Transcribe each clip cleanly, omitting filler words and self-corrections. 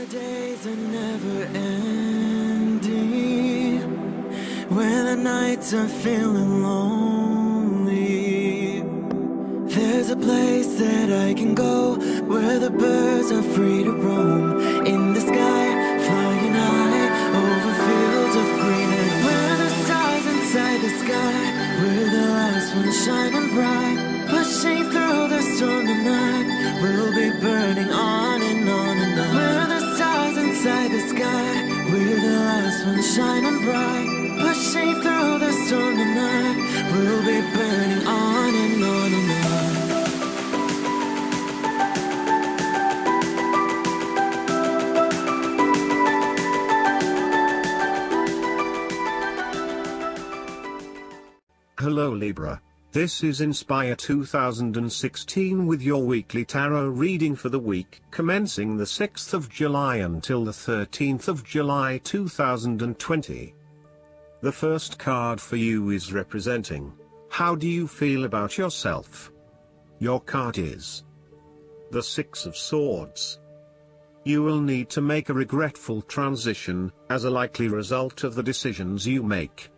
days are never ending, when the nights are feeling lonely. There's a place that I can go, where the birds are free to roam, in the sky, flying high, over fields of green. And where the stars inside the sky, we're the last ones shining bright, pushing through the storm tonight. We'll be burning on and on and on. We're the stars inside the sky, we're the last ones shining bright, pushing through the storm tonight. We'll be burning on and on and on. Hello Libra, this is Inspire 2016 with your weekly tarot reading for the week commencing the 6th of July until the 13th of July 2020. The first card for you is representing, how do you feel about yourself? Your card is the Six of Swords. You will need to make a regretful transition, as a likely result of the decisions you make.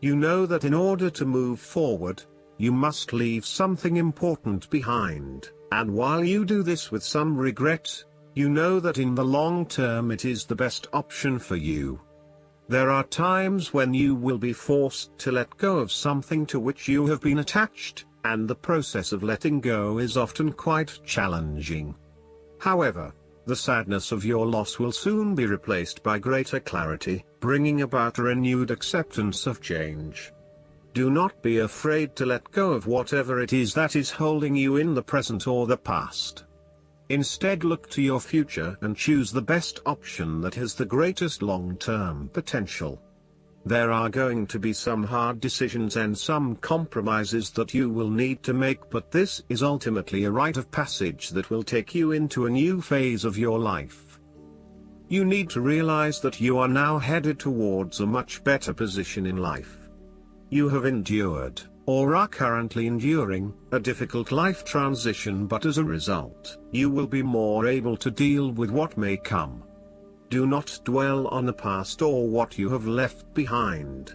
You know that in order to move forward, you must leave something important behind, and while you do this with some regret, you know that in the long term it is the best option for you. There are times when you will be forced to let go of something to which you have been attached, and the process of letting go is often quite challenging. However, the sadness of your loss will soon be replaced by greater clarity, bringing about a renewed acceptance of change. Do not be afraid to let go of whatever it is that is holding you in the present or the past. Instead, look to your future and choose the best option that has the greatest long-term potential. There are going to be some hard decisions and some compromises that you will need to make, but this is ultimately a rite of passage that will take you into a new phase of your life. You need to realize that you are now headed towards a much better position in life. You have endured, or are currently enduring, a difficult life transition, but as a result, you will be more able to deal with what may come. Do not dwell on the past or what you have left behind.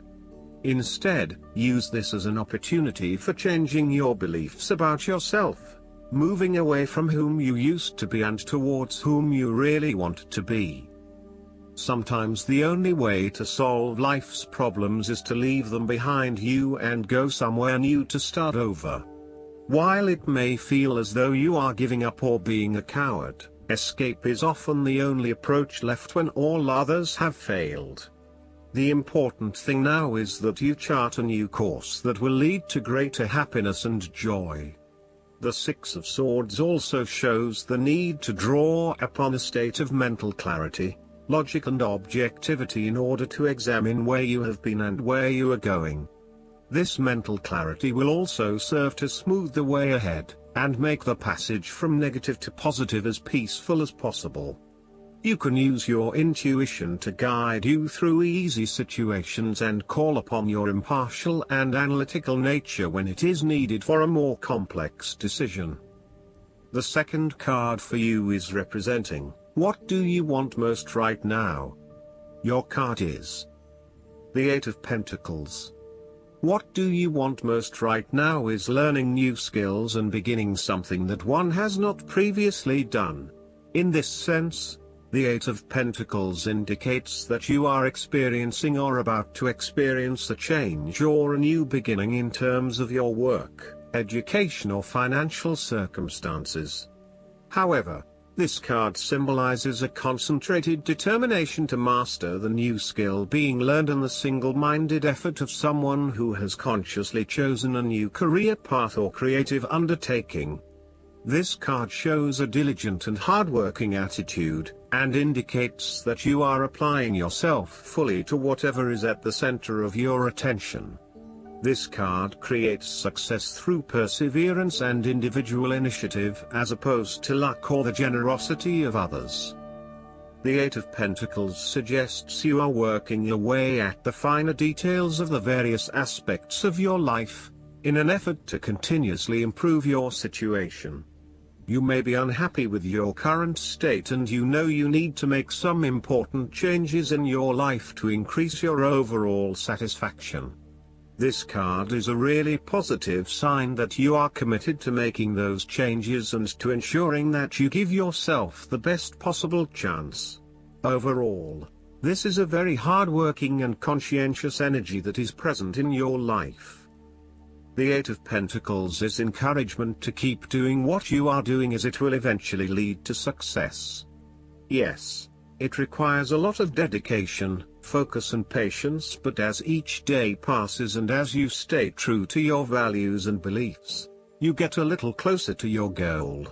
Instead, use this as an opportunity for changing your beliefs about yourself, moving away from whom you used to be and towards whom you really want to be. Sometimes the only way to solve life's problems is to leave them behind you and go somewhere new to start over. While it may feel as though you are giving up or being a coward, escape is often the only approach left when all others have failed. The important thing now is that you chart a new course that will lead to greater happiness and joy. The Six of Swords also shows the need to draw upon a state of mental clarity, logic and objectivity in order to examine where you have been and where you are going. This mental clarity will also serve to smooth the way ahead, and make the passage from negative to positive as peaceful as possible. You can use your intuition to guide you through easy situations and call upon your impartial and analytical nature when it is needed for a more complex decision. The second card for you is representing, what do you want most right now? Your card is the Eight of Pentacles. What do you want most right now is learning new skills and beginning something that one has not previously done. In this sense, the Eight of Pentacles indicates that you are experiencing or about to experience a change or a new beginning in terms of your work, education or financial circumstances. However, this card symbolizes a concentrated determination to master the new skill being learned and the single-minded effort of someone who has consciously chosen a new career path or creative undertaking. This card shows a diligent and hard-working attitude, and indicates that you are applying yourself fully to whatever is at the center of your attention. This card creates success through perseverance and individual initiative as opposed to luck or the generosity of others. The Eight of Pentacles suggests you are working your way at the finer details of the various aspects of your life, in an effort to continuously improve your situation. You may be unhappy with your current state and you know you need to make some important changes in your life to increase your overall satisfaction. This card is a really positive sign that you are committed to making those changes and to ensuring that you give yourself the best possible chance. Overall, this is a very hard-working and conscientious energy that is present in your life. The Eight of Pentacles is encouragement to keep doing what you are doing, as it will eventually lead to success. Yes, it requires a lot of dedication, focus and patience, but as each day passes and as you stay true to your values and beliefs, you get a little closer to your goal.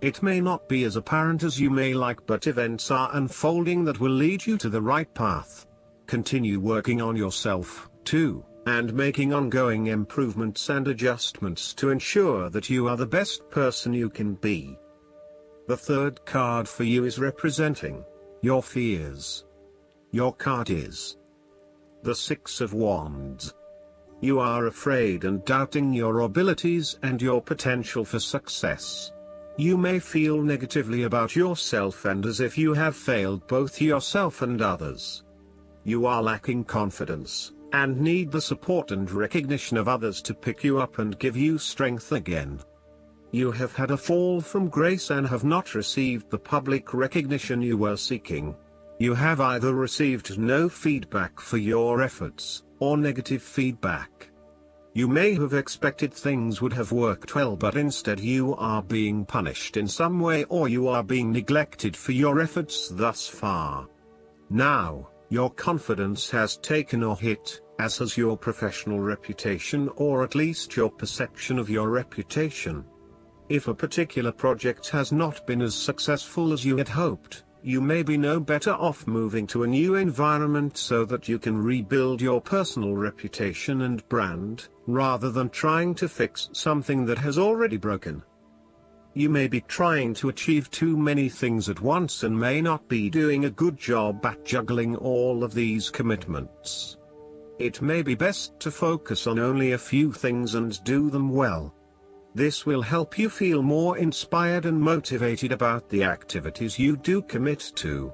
It may not be as apparent as you may like, but events are unfolding that will lead you to the right path. Continue working on yourself, too, and making ongoing improvements and adjustments to ensure that you are the best person you can be. The third card for you is representing your fears. Your card is the Six of Wands. You are afraid and doubting your abilities and your potential for success. You may feel negatively about yourself and as if you have failed both yourself and others. You are lacking confidence, and need the support and recognition of others to pick you up and give you strength again. You have had a fall from grace and have not received the public recognition you were seeking. You have either received no feedback for your efforts, or negative feedback. You may have expected things would have worked well, but instead you are being punished in some way, or you are being neglected for your efforts thus far. Now, your confidence has taken a hit, as has your professional reputation, or at least your perception of your reputation. If a particular project has not been as successful as you had hoped, you may be no better off moving to a new environment so that you can rebuild your personal reputation and brand, rather than trying to fix something that has already broken. You may be trying to achieve too many things at once and may not be doing a good job at juggling all of these commitments. It may be best to focus on only a few things and do them well. This will help you feel more inspired and motivated about the activities you do commit to.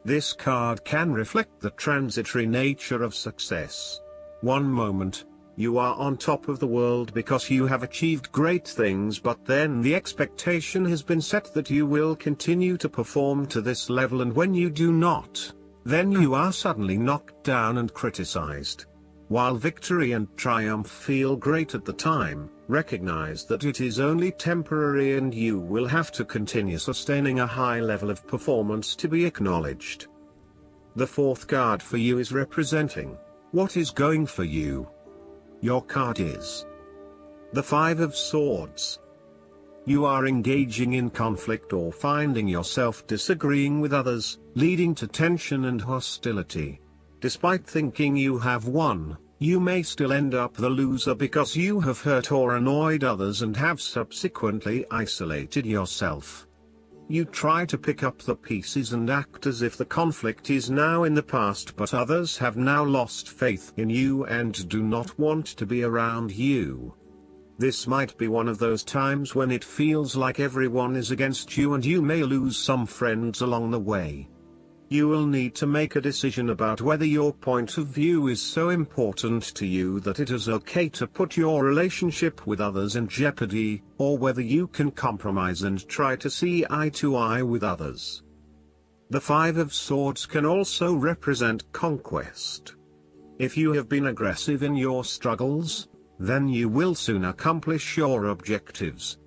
This card can reflect the transitory nature of success. One moment, you are on top of the world because you have achieved great things, but then the expectation has been set that you will continue to perform to this level, and when you do not, then you are suddenly knocked down and criticized. While victory and triumph feel great at the time, recognize that it is only temporary and you will have to continue sustaining a high level of performance to be acknowledged. The fourth card for you is representing what is going for you. Your card is the Five of Swords. You are engaging in conflict or finding yourself disagreeing with others, leading to tension and hostility. Despite thinking you have won, you may still end up the loser because you have hurt or annoyed others and have subsequently isolated yourself. You try to pick up the pieces and act as if the conflict is now in the past, but others have now lost faith in you and do not want to be around you. This might be one of those times when it feels like everyone is against you and you may lose some friends along the way. You will need to make a decision about whether your point of view is so important to you that it is okay to put your relationship with others in jeopardy, or whether you can compromise and try to see eye to eye with others. The Five of Swords can also represent conquest. If you have been aggressive in your struggles, then you will soon accomplish your objectives.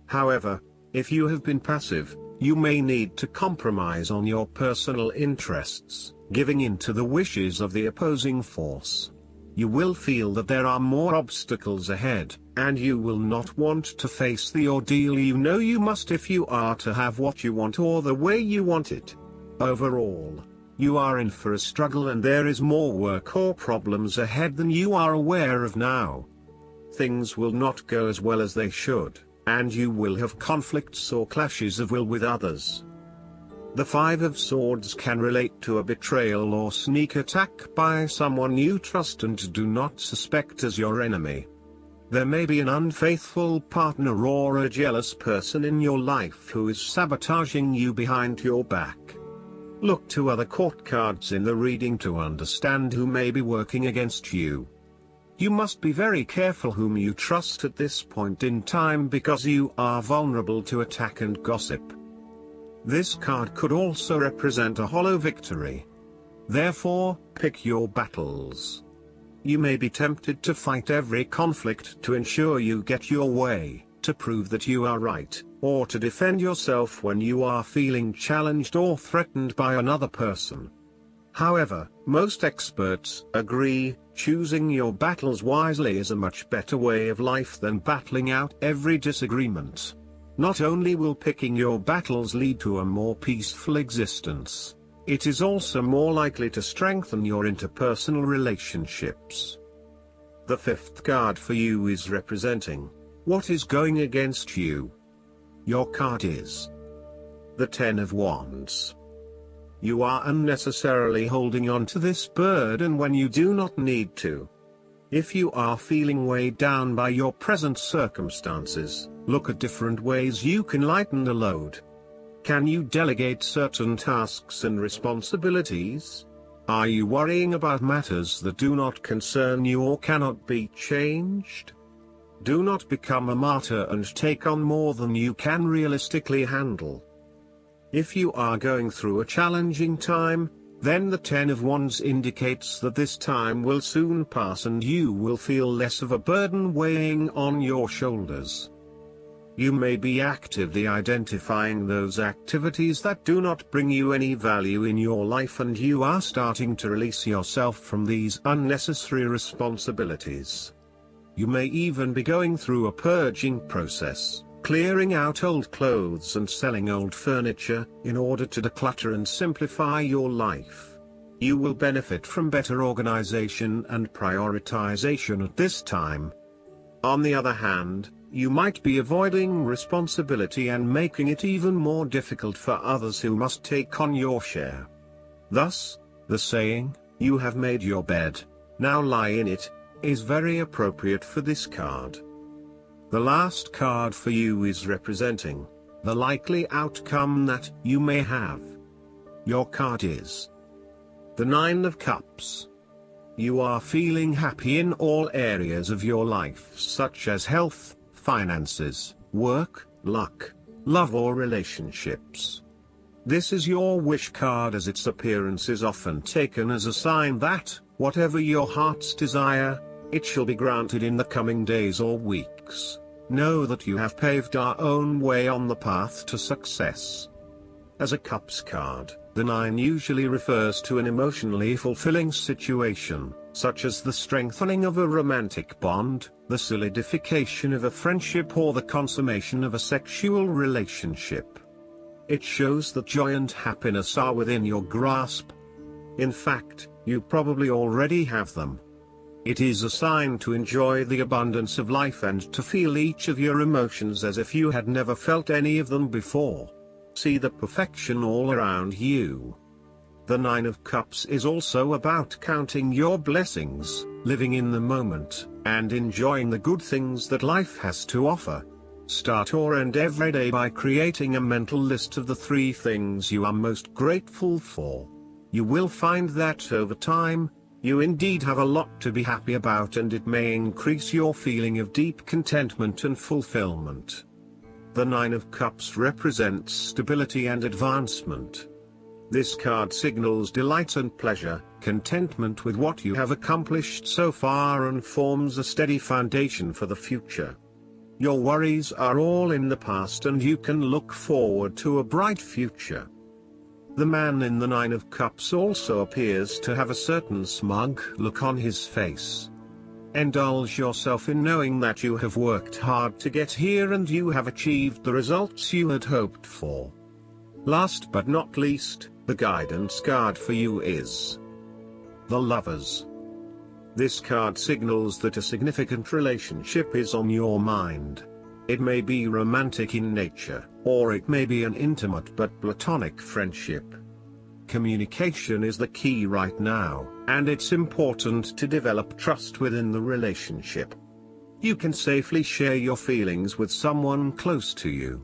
However, if you have been passive, you may need to compromise on your personal interests, giving in to the wishes of the opposing force. You will feel that there are more obstacles ahead, and you will not want to face the ordeal you know you must if you are to have what you want or the way you want it. Overall, you are in for a struggle and there is more work or problems ahead than you are aware of now. Things will not go as well as they should, and you will have conflicts or clashes of will with others. The Five of Swords can relate to a betrayal or sneak attack by someone you trust and do not suspect as your enemy. There may be an unfaithful partner or a jealous person in your life who is sabotaging you behind your back. Look to other court cards in the reading to understand who may be working against you. You must be very careful whom you trust at this point in time because you are vulnerable to attack and gossip. This card could also represent a hollow victory. Therefore, pick your battles. You may be tempted to fight every conflict to ensure you get your way, to prove that you are right, or to defend yourself when you are feeling challenged or threatened by another person. However, most experts agree, choosing your battles wisely is a much better way of life than battling out every disagreement. Not only will picking your battles lead to a more peaceful existence, it is also more likely to strengthen your interpersonal relationships. The fifth card for you is representing what is going against you. Your card is the Ten of Wands. You are unnecessarily holding on to this burden when you do not need to. If you are feeling weighed down by your present circumstances, look at different ways you can lighten the load. Can you delegate certain tasks and responsibilities? Are you worrying about matters that do not concern you or cannot be changed? Do not become a martyr and take on more than you can realistically handle. If you are going through a challenging time, then the Ten of Wands indicates that this time will soon pass and you will feel less of a burden weighing on your shoulders. You may be actively identifying those activities that do not bring you any value in your life, and you are starting to release yourself from these unnecessary responsibilities. You may even be going through a purging process, clearing out old clothes and selling old furniture, in order to declutter and simplify your life. You will benefit from better organization and prioritization at this time. On the other hand, you might be avoiding responsibility and making it even more difficult for others who must take on your share. Thus, the saying, "You have made your bed, now lie in it," is very appropriate for this card. The last card for you is representing the likely outcome that you may have. Your card is the Nine of Cups. You are feeling happy in all areas of your life, such as health, finances, work, luck, love or relationships. This is your wish card, as its appearance is often taken as a sign that, whatever your heart's desire, it shall be granted in the coming days or weeks. Know that you have paved our own way on the path to success. As a Cups card, the Nine usually refers to an emotionally fulfilling situation, such as the strengthening of a romantic bond, the solidification of a friendship, or the consummation of a sexual relationship. It shows that joy and happiness are within your grasp. In fact, you probably already have them. It is a sign to enjoy the abundance of life and to feel each of your emotions as if you had never felt any of them before. See the perfection all around you. The Nine of Cups is also about counting your blessings, living in the moment, and enjoying the good things that life has to offer. Start or end every day by creating a mental list of the 3 things you are most grateful for. You will find that over time, you indeed have a lot to be happy about, and it may increase your feeling of deep contentment and fulfillment. The Nine of Cups represents stability and advancement. This card signals delight and pleasure, contentment with what you have accomplished so far, and forms a steady foundation for the future. Your worries are all in the past and you can look forward to a bright future. The man in the Nine of Cups also appears to have a certain smug look on his face. Indulge yourself in knowing that you have worked hard to get here and you have achieved the results you had hoped for. Last but not least, the guidance card for you is the Lovers. This card signals that a significant relationship is on your mind. It may be romantic in nature, or it may be an intimate but platonic friendship. Communication is the key right now, and it's important to develop trust within the relationship. You can safely share your feelings with someone close to you.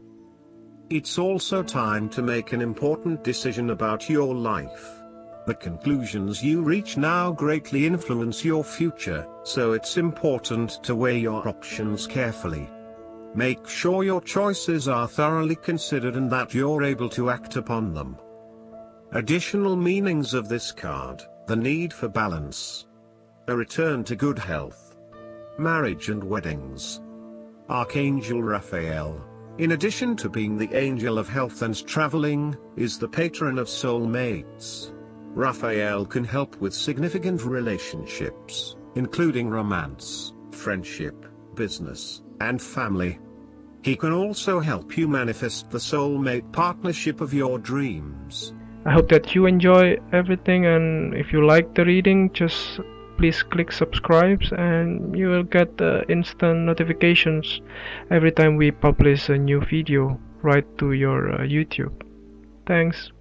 It's also time to make an important decision about your life. The conclusions you reach now greatly influence your future, so it's important to weigh your options carefully. Make sure your choices are thoroughly considered and that you're able to act upon them. Additional meanings of this card: the need for balance, a return to good health, marriage and weddings. Archangel Raphael, in addition to being the angel of health and traveling, is the patron of soulmates. Raphael can help with significant relationships, including romance, friendship, business, and family. He can also help you manifest the soulmate partnership of your dreams. I hope that you enjoy everything, and if you like the reading, just please click subscribe and you will get instant notifications every time we publish a new video right to your YouTube. Thanks.